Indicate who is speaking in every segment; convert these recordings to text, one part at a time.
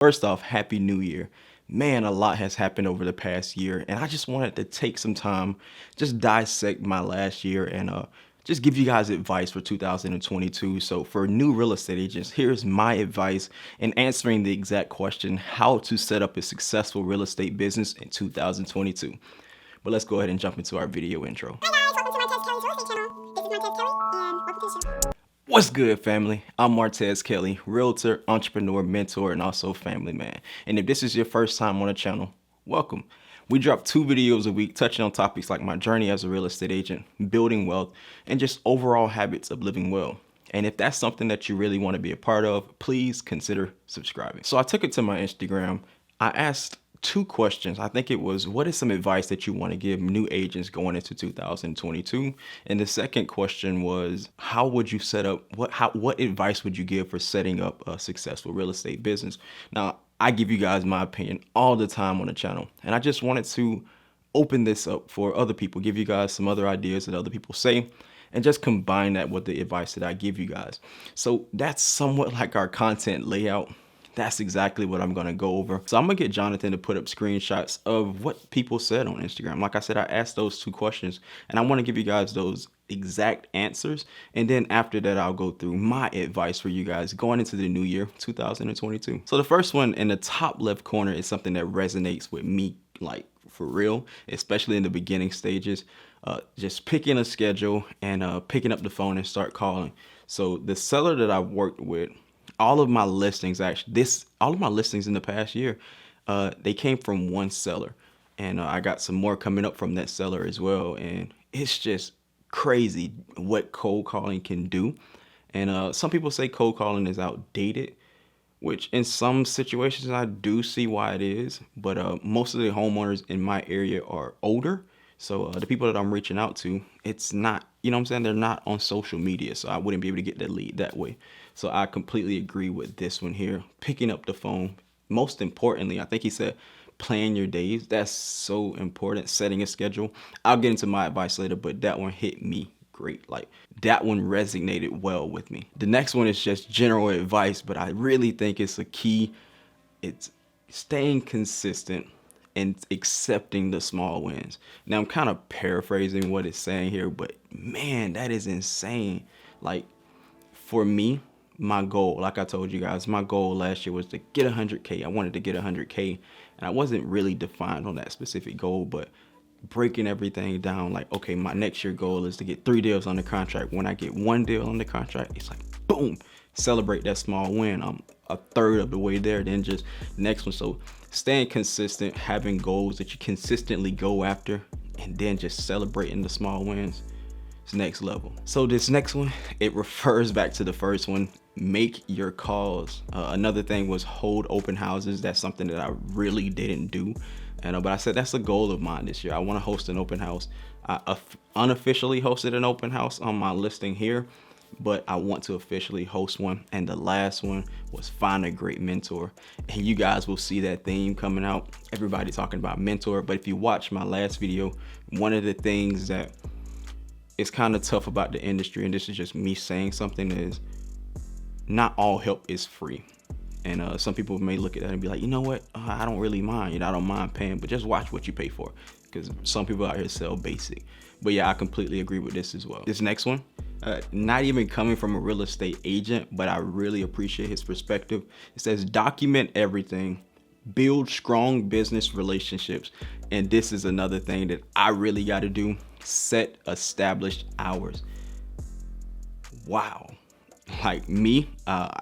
Speaker 1: First off, Happy New Year. Man, a lot has happened over the past year, and I just wanted to take some time, just dissect my last year and just give you guys advice for 2022. So for new real estate agents, here's my advice in answering the exact question, how to set up a successful real estate business in 2022. But let's go ahead and jump into our video intro.
Speaker 2: Hi guys, welcome to Martez Kelly's real estate channel. This is Martez Kelly, and welcome to the show.
Speaker 1: What's good, family? I'm Martez Kelly, realtor, entrepreneur, mentor, and also family man. And if this is your first time on the channel, welcome. We drop 2 videos a week touching on topics like my journey as a real estate agent, building wealth, and just overall habits of living well. And if that's something that you really want to be a part of, please consider subscribing. So I took it to my Instagram. I asked 2 questions. I think it was, what is some advice that you want to give new agents going into 2022? And the second question was, how would you set up, what advice would you give for setting up a successful real estate business? Now, I give you guys my opinion all the time on the channel, and I just wanted to open this up for other people, give you guys some other ideas that other people say, and just combine that with the advice that I give you guys. So that's somewhat like our content layout. That's exactly what I'm gonna go over. So I'm gonna get Jonathan to put up screenshots of what people said on Instagram. Like I said, I asked those 2 questions and I wanna give you guys those exact answers. And then after that, I'll go through my advice for you guys going into the new year, 2022. So the first one in the top left corner is something that resonates with me, like for real, especially in the beginning stages. Just picking a schedule and picking up the phone and start calling. So the seller that I've worked with, all of my listings in the past year, they came from one seller, and I got some more coming up from that seller as well. And it's just crazy what cold calling can do. And some people say cold calling is outdated, which in some situations I do see why it is. But most of the homeowners in my area are older. So the people that I'm reaching out to, it's not, you know what I'm saying? They're not on social media, so I wouldn't be able to get that lead that way. So I completely agree with this one here. Picking up the phone. Most importantly, I think he said, plan your days. That's so important. Setting a schedule. I'll get into my advice later, but that one hit me great. Like that one resonated well with me. The next one is just general advice, but I really think it's a key. It's staying consistent and accepting the small wins. Now I'm kind of paraphrasing what it's saying here, but man, that is insane. Like for me, my goal, like I told you guys, my goal last year was to get 100K. I wanted to get 100K, and I wasn't really defined on that specific goal, but breaking everything down, like, okay, my next year goal is to get 3 deals on the contract. When I get 1 deal on the contract, it's like, boom, celebrate that small win. I'm a third of the way there, then just next one. So staying consistent, having goals that you consistently go after, and then just celebrating the small wins. It's next level. So this next one, it refers back to the first one. Make your calls. Another thing was hold open houses. That's something that I really didn't do. But I said that's a goal of mine this year. I want to host an open house. I unofficially hosted an open house on my listing here, but I want to officially host one. And the last one was find a great mentor. And you guys will see that theme coming out. Everybody talking about mentor. But if you watch my last video, one of the things that is kind of tough about the industry, and this is just me saying something, is not all help is free. And some people may look at that and be like, you know what, I don't really mind, I don't mind paying, but just watch what you pay for, because some people out here sell basic. But yeah, I completely agree with this as well. This next one, not even coming from a real estate agent, but I really appreciate his perspective. It says document everything, build strong business relationships. And this is another thing that I really got to do. Set established hours. Wow. Like me,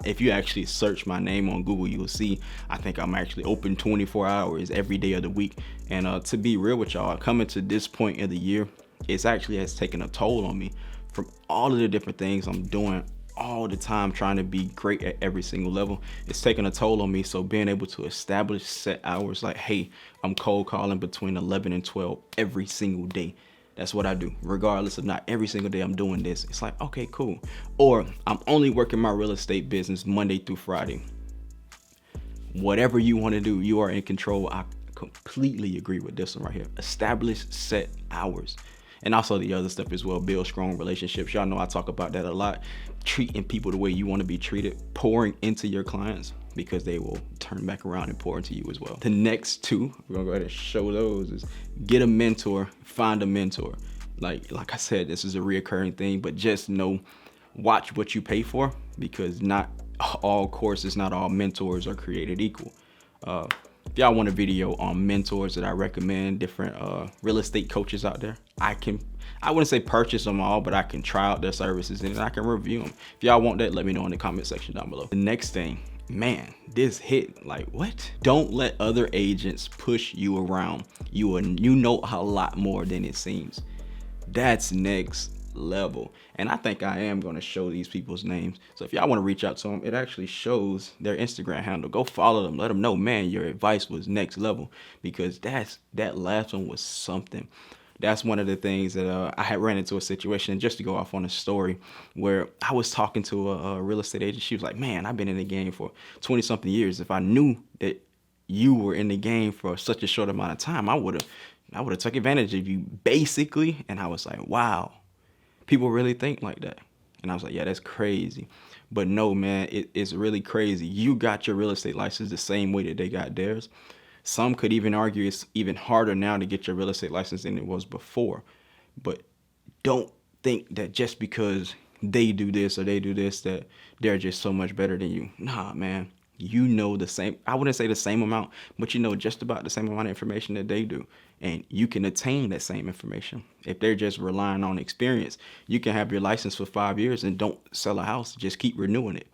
Speaker 1: if you actually search my name on Google, you will see I think I'm actually open 24 hours every day of the week. And to be real with y'all, coming to this point of the year, it's actually has taken a toll on me from all of the different things I'm doing all the time, trying to be great at every single level. It's taking a toll on me. So being able to establish set hours, like, hey, I'm cold calling between 11 and 12 every single day. That's what I do, regardless of not every single day I'm doing this. It's like, okay, cool. Or I'm only working my real estate business Monday through Friday. Whatever you want to do, you are in control. I completely agree with this one right here. Establish set hours. And also the other stuff as well, build strong relationships. Y'all know I talk about that a lot. Treating people the way you want to be treated, pouring into your clients, because they will turn back around and pour into you as well. The next two, we're gonna go ahead and show those, is get a mentor, find a mentor. Like I said, this is a reoccurring thing, but just know, watch what you pay for, because not all courses, not all mentors are created equal. If y'all want a video on mentors that I recommend, different real estate coaches out there, I wouldn't say purchase them all, but I can try out their services and I can review them. If y'all want that, let me know in the comment section down below. The next thing, man, this hit, like, what? Don't let other agents push you around. You know a lot more than it seems. That's next level. And I think I am going to show these people's names. So if y'all want to reach out to them, it actually shows their Instagram handle. Go follow them. Let them know, man, your advice was next level, because that last one was something. That's one of the things that I had ran into a situation, just to go off on a story, where I was talking to a real estate agent. She was like, man, I've been in the game for 20 something years. If I knew that you were in the game for such a short amount of time, I would have took advantage of you, basically. And I was like, wow, people really think like that. And I was like, yeah, that's crazy. But no, man, it's really crazy. You got your real estate license the same way that they got theirs. Some could even argue it's even harder now to get your real estate license than it was before. But don't think that just because they do this or they do this, that they're just so much better than you. Nah, man. You know the same, I wouldn't say the same amount, but you know just about the same amount of information that they do. And you can attain that same information. If they're just relying on experience, you can have your license for 5 years and don't sell a house, just keep renewing it.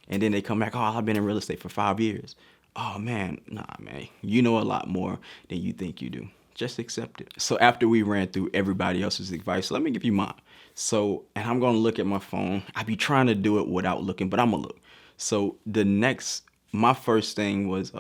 Speaker 1: And then they come back, oh, I've been in real estate for 5 years. Oh man, nah, man, you know a lot more than you think you do. Just accept it. So after we ran through everybody else's advice, let me give you mine. So, and I'm gonna look at my phone. I be trying to do it without looking, but I'm gonna look. So my first thing was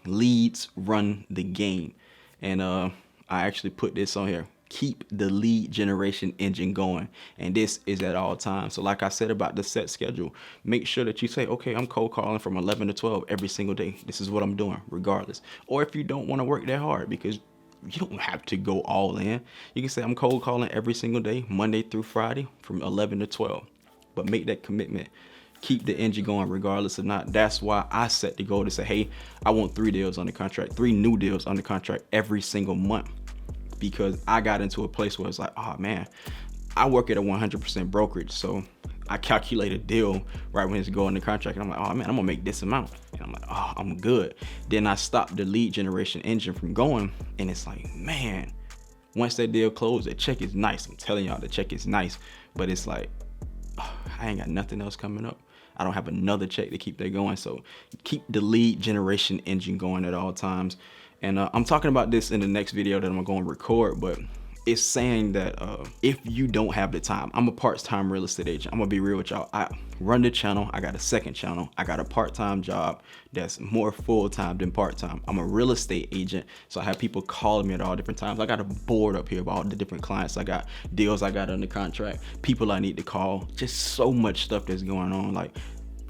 Speaker 1: leads run the game. And I actually put this on here. Keep the lead generation engine going. And this is at all times. So like I said about the set schedule, make sure that you say, okay, I'm cold calling from 11 to 12 every single day. This is what I'm doing regardless. Or if you don't want to work that hard, because you don't have to go all in, you can say I'm cold calling every single day, Monday through Friday from 11 to 12. But make that commitment. Keep the engine going regardless of not. That's why I set the goal to say, hey, I want 3 deals on the contract, 3 new deals on the contract every single month. Because I got into a place where it's like, oh man, I work at a 100% brokerage. So I calculate a deal right when it's going to contract. And I'm like, oh man, I'm gonna make this amount. And I'm like, oh, I'm good. Then I stop the lead generation engine from going. And it's like, man, once that deal closed, the check is nice. I'm telling y'all, the check is nice. But it's like, oh, I ain't got nothing else coming up. I don't have another check to keep that going. So keep the lead generation engine going at all times. And I'm talking about this in the next video that I'm going to record, but it's saying that if you don't have the time, I'm a part-time real estate agent. I'm gonna be real with y'all. I run the channel. I got a second channel. I got a part-time job that's more full-time than part-time. I'm a real estate agent, so I have people calling me at all different times. I got a board up here of all the different clients I got, deals I got under contract, people I need to call, just so much stuff that's going on. Like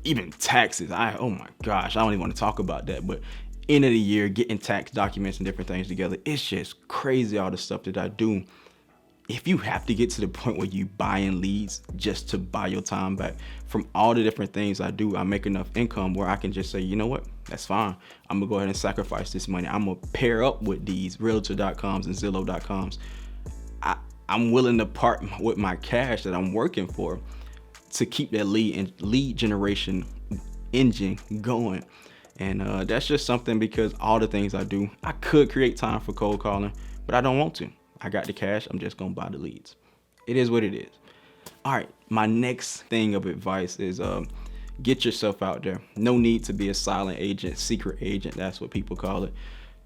Speaker 1: even taxes. Oh my gosh, I don't even want to talk about that, but end of the year, getting tax documents and different things together. It's just crazy all the stuff that I do. If you have to get to the point where you buying leads just to buy your time back from all the different things I do, I make enough income where I can just say, you know what, that's fine. I'm gonna go ahead and sacrifice this money. I'm gonna pair up with these realtor.coms and Zillow.coms. I'm willing to part with my cash that I'm working for to keep that lead generation engine going. And that's just something, because all the things I do, I could create time for cold calling, but I don't want to. I got the cash. I'm just going to buy the leads. It is what it is. All right. My next thing of advice is get yourself out there. No need to be a silent agent, secret agent. That's what people call it.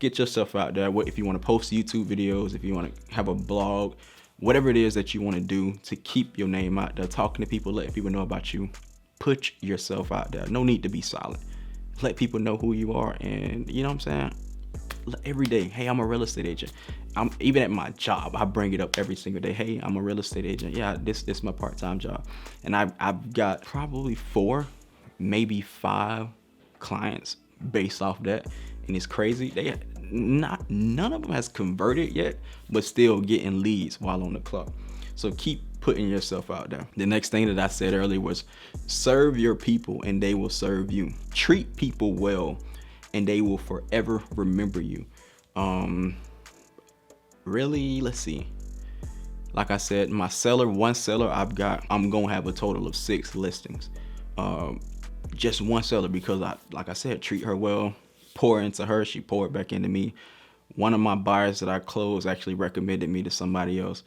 Speaker 1: Get yourself out there. If you want to post YouTube videos, if you want to have a blog, whatever it is that you want to do to keep your name out there, talking to people, letting people know about you, put yourself out there. No need to be silent. Let people know who you are. And you know what I'm saying? Every day, hey, I'm a real estate agent. I'm even at my job, I bring it up every single day. Hey, I'm a real estate agent. Yeah, this is my part-time job. And I've got probably 4, maybe 5 clients based off that. And it's crazy. none of them has converted yet, but still getting leads while on the clock. So keep putting yourself out there. The next thing that I said earlier was serve your people and they will serve you. Treat people well and they will forever remember you. Really, let's see. Like I said, one seller I'm gonna have a total of 6 listings. Just one seller, because like I said, treat her well, pour into her, she poured back into me. One of my buyers that I closed actually recommended me to somebody else.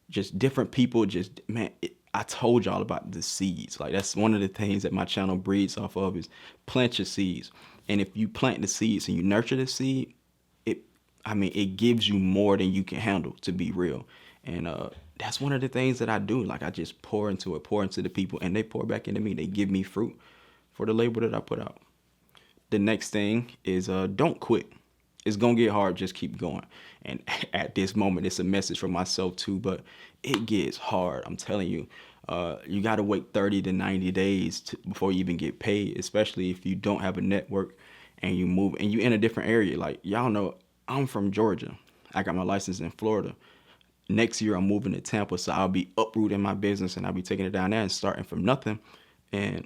Speaker 1: Just different people, I told y'all about the seeds. Like, that's one of the things that my channel breeds off of, is plant your seeds. And if you plant the seeds and you nurture the seed, it gives you more than you can handle, to be real. And that's one of the things that I do. Like, I just pour into the people, and they pour back into me. They give me fruit for the labor that I put out. The next thing is don't quit. It's gonna get hard, just keep going. And at this moment, it's a message for myself too, but it gets hard. I'm telling you, you gotta wait 30 to 90 days before you even get paid, especially if you don't have a network and you move and you in a different area. Like, y'all know, I'm from Georgia. I got my license in Florida. Next year, I'm moving to Tampa, so I'll be uprooting my business and I'll be taking it down there and starting from nothing. And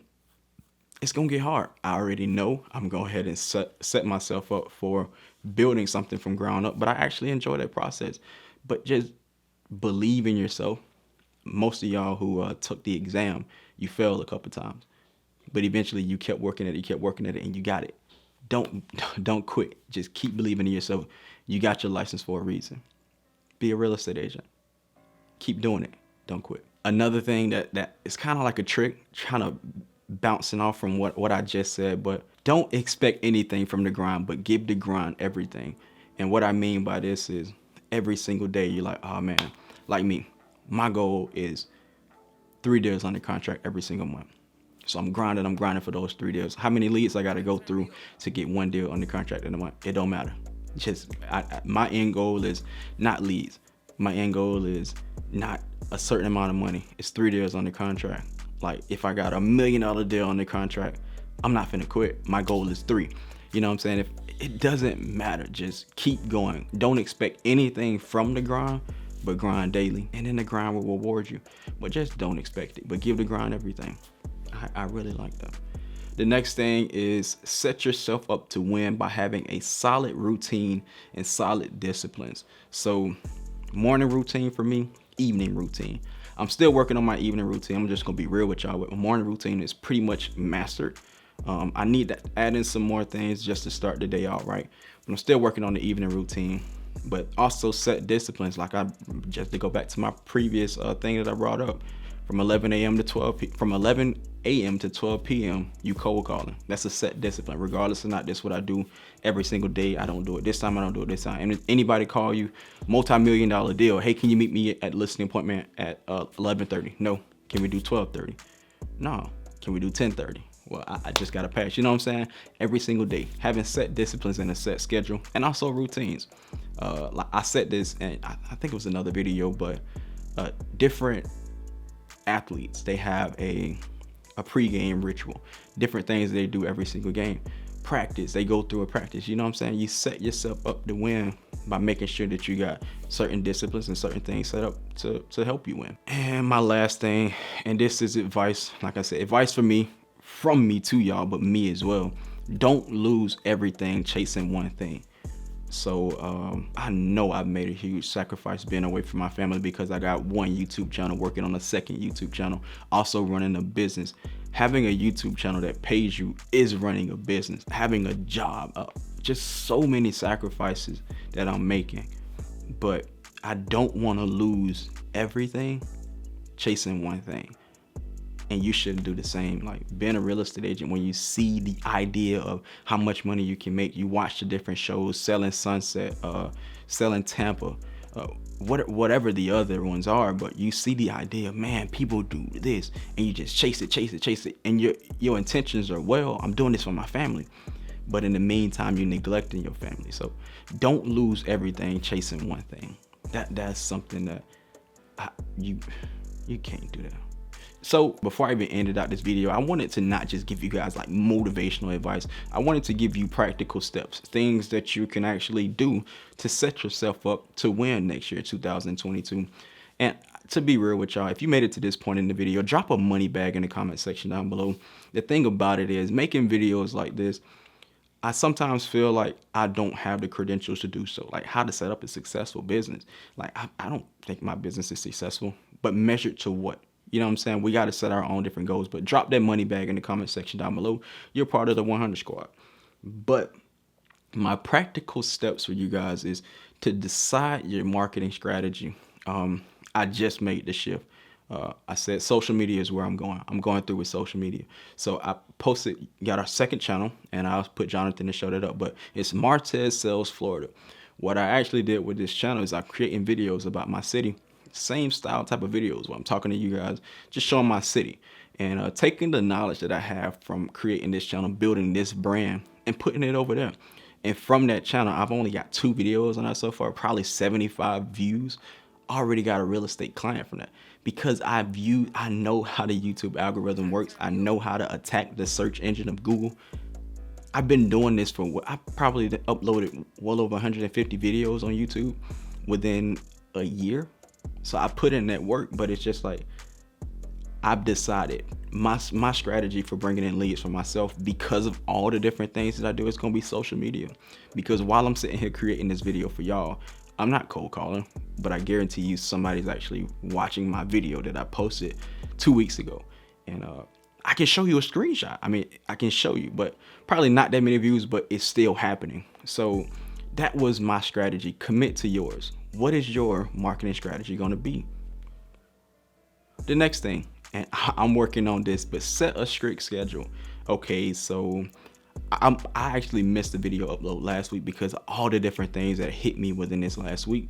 Speaker 1: it's gonna get hard. I already know. I'm going ahead and set myself up for building something from ground up, but I actually enjoy that process. But just believe in yourself. Most of y'all who took the exam, you failed a couple times, but eventually you kept working at it, and you got it. Don't quit. Just keep believing in yourself. You got your license for a reason. Be a real estate agent. Keep doing it. Don't quit. Another thing that is kind of like a trick, kind of bouncing off from what I just said, but don't expect anything from the grind, but give the grind everything. And what I mean by this is, every single day you're like, oh man, like me, my goal is 3 deals under contract every single month. So I'm grinding for those 3 deals. How many leads I got to go through to get 1 deal under contract in a month? It don't matter. Just my end goal is not leads. My end goal is not a certain amount of money. It's 3 deals under contract. Like, if I got $1 million deal under contract, I'm not finna quit. My goal is 3. You know what I'm saying? If it doesn't matter, just keep going. Don't expect anything from the grind, but grind daily, and then the grind will reward you. But just don't expect it, but give the grind everything. I really like that. The next thing is set yourself up to win by having a solid routine and solid disciplines. So morning routine for me, evening routine. I'm still working on my evening routine. I'm just gonna be real with y'all. My morning routine is pretty much mastered. I need to add in some more things just to start the day out right. But I'm still working on the evening routine. But also set disciplines. Like, just to go back to my previous thing that I brought up, from 11 a.m. to 12 p.m. you cold calling. That's a set discipline. Regardless or not, that's what I do every single day. I don't do it this time. I don't do it this time. And if anybody call you, multi-million-dollar deal, hey, can you meet me at listing appointment at 11:30? No. Can we do 12:30? No. Can we do 10:30? Well, I just got to pass. You know what I'm saying? Every single day, having set disciplines and a set schedule, and also routines. Like, I said this, and I think it was another video, but different athletes, they have a pregame ritual, different things they do every single game. Practice, they go through a practice. You know what I'm saying? You set yourself up to win by making sure that you got certain disciplines and certain things set up to help you win. And my last thing, and this is advice, like I said, advice from me to y'all, but me as well. Don't lose everything chasing one thing. So I know I've made a huge sacrifice being away from my family, because I got one YouTube channel, working on a second YouTube channel, also running a business. Having a YouTube channel that pays you is running a business. Having a job, just so many sacrifices that I'm making. But I don't want to lose everything chasing one thing. And you shouldn't do the same. Like, being a real estate agent, when you see the idea of how much money you can make, you watch the different shows, Selling Sunset, Selling Tampa, whatever the other ones are, but you see the idea, man, people do this, and you just chase it, and your intentions are, well, I'm doing this for my family, but in the meantime, you're neglecting your family. So don't lose everything chasing one thing. That's something that you can't do that. So before I even ended out this video, I wanted to not just give you guys like motivational advice. I wanted to give you practical steps, things that you can actually do to set yourself up to win next year, 2022. And to be real with y'all, if you made it to this point in the video, drop a money bag in the comment section down below. The thing about it is, making videos like this, I sometimes feel like I don't have the credentials to do so, like how to set up a successful business. Like I don't think my business is successful, but measured to what? You know what I'm saying? We got to set our own different goals, but drop that money bag in the comment section down below. You're part of the 100 squad. But my practical steps for you guys is to decide your marketing strategy. I just made the shift. I said social media is where I'm going. I'm going through with social media. So I posted, got our second channel, and I'll put Jonathan to show that up. But it's Martez Sells Florida. What I actually did with this channel is I'm creating videos about my city. Same style type of videos where I'm talking to you guys, just showing my city. And taking the knowledge that I have from creating this channel, building this brand, and putting it over there. And from that channel, I've only got 2 videos on that so far, probably 75 views. Already got a real estate client from that because I know how the YouTube algorithm works. I know how to attack the search engine of Google. I've been doing this for I probably uploaded well over 150 videos on YouTube within a year. So I put in that work, but it's just like I've decided my strategy for bringing in leads for myself, because of all the different things that I do, it's going to be social media. Because while I'm sitting here creating this video for y'all, I'm not cold calling, but I guarantee you somebody's actually watching my video that I posted 2 weeks ago. And I can show you a screenshot. I mean, I can show you, but probably not that many views, but it's still happening. So that was my strategy. Commit to yours. What is your marketing strategy going to be? The next thing, and I'm working on this, but set a strict schedule. Okay, so I actually missed the video upload last week because of all the different things that hit me within this last week.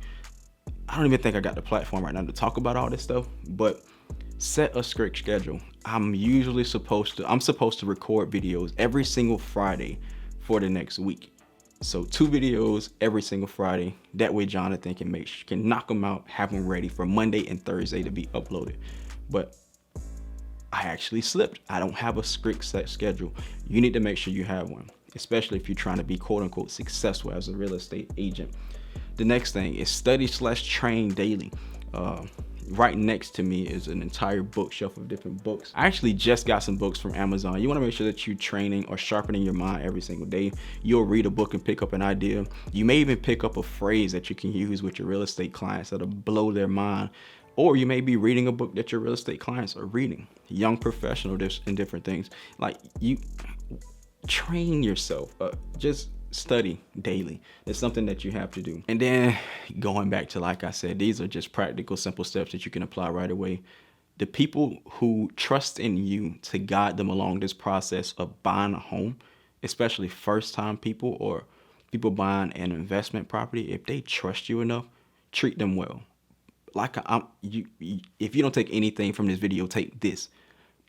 Speaker 1: I don't even think I got the platform right now to talk about all this stuff, but set a strict schedule. I'm supposed to record videos every single Friday for the next week. So 2 videos every single Friday. That way Jonathan can knock them out, have them ready for Monday and Thursday to be uploaded. But I actually slipped. I don't have a strict set schedule. You need to make sure you have one, especially if you're trying to be quote unquote successful as a real estate agent. The next thing is study/train daily. Right next to me is an entire bookshelf of different books. I actually just got some books from Amazon. You want to make sure that you're training or sharpening your mind every single day. You'll read a book and pick up an idea. You may even pick up a phrase that you can use with your real estate clients that'll blow their mind. Or you may be reading a book that your real estate clients are reading. Young professional and different things. Like, you train yourself. Just study daily. It's something that you have to do. And then going back to, like I said, these are just practical, simple steps that you can apply right away. The people who trust in you to guide them along this process of buying a home, especially first-time people or people buying an investment property, if they trust you enough, treat them well. Like if you don't take anything from this video, take this.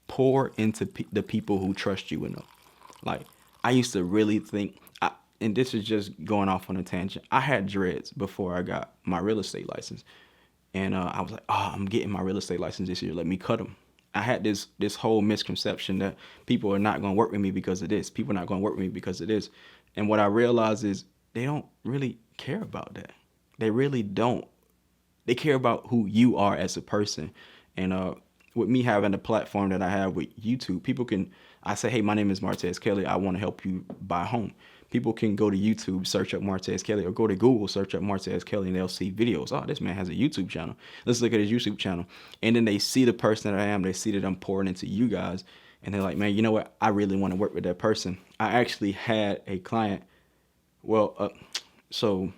Speaker 1: Pour into the people who trust you enough. Like, I used to really think, and this is just going off on a tangent, I had dreads before I got my real estate license. And I was like, oh, I'm getting my real estate license this year. Let me cut them. I had this whole misconception that people are not going to work with me because of this. People are not going to work with me because of this. And what I realized is they don't really care about that. They really don't. They care about who you are as a person. And with me having a platform that I have with YouTube, I say, hey, my name is Martez Kelly. I want to help you buy a home. People can go to YouTube, search up Martez Kelly, or go to Google, search up Martez Kelly, and they'll see videos. Oh, this man has a YouTube channel. Let's look at his YouTube channel. And then they see the person that I am. They see that I'm pouring into you guys. And they're like, man, you know what? I really want to work with that person. I actually had a client. So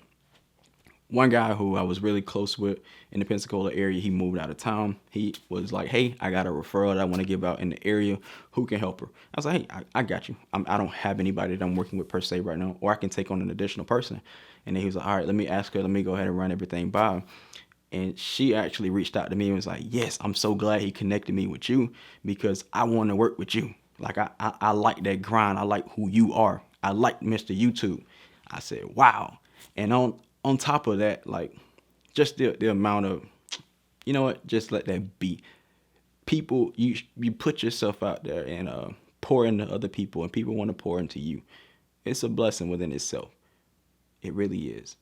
Speaker 1: one guy who I was really close with in the Pensacola area, he moved out of town. He was like, hey, I got a referral that I want to give out in the area. Who can help her? I was like, hey, I got you. I don't have anybody that I'm working with per se right now, or I can take on an additional person. And then he was like, all right, let me ask her. Let me go ahead and run everything by her. And she actually reached out to me and was like, yes, I'm so glad he connected me with you because I want to work with you. Like, I like that grind. I like who you are. I like Mr. YouTube. I said, wow. And on top of that, like, just the amount of, you know what, just let that be. people, you put yourself out there and pour into other people, and people want to pour into you. It's a blessing within itself. It really is.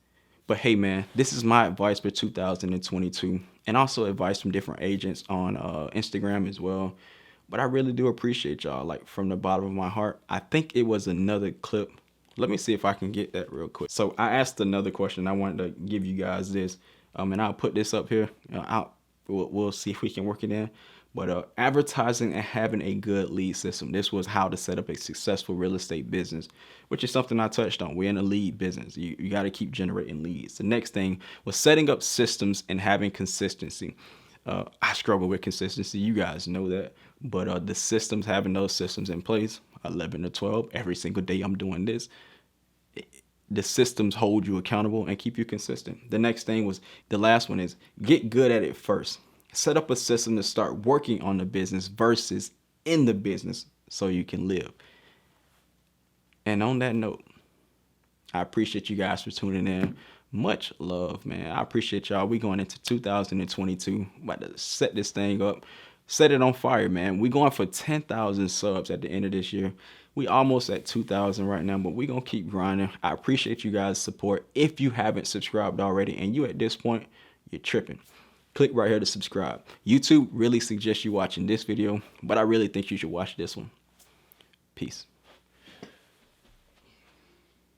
Speaker 1: But hey, man, this is my advice for 2022, and also advice from different agents on Instagram as well. But I really do appreciate y'all, like from the bottom of my heart. I think it was another clip. Let me see if I can get that real quick. So I asked another question. I wanted to give you guys this, and I'll put this up here. We'll see if we can work it in. But advertising and having a good lead system. This was how to set up a successful real estate business, which is something I touched on. We're in a lead business. You got to keep generating leads. The next thing was setting up systems and having consistency. I struggle with consistency. You guys know that. But the systems, having those systems in place, 11 to 12, every single day I'm doing this. The systems hold you accountable and keep you consistent. The next thing was, the last one is get good at it first. Set up a system to start working on the business versus in the business so you can live. And on that note, I appreciate you guys for tuning in. Much love, man. I appreciate y'all. We going into 2022. About to set this thing up. Set it on fire, man. We going for 10,000 subs at the end of this year. We almost at 2,000 right now, but we going to keep grinding. I appreciate you guys' support. If you haven't subscribed already and you at this point, you're tripping. Click right here to subscribe. YouTube really suggests you watching this video, but I really think you should watch this one. Peace.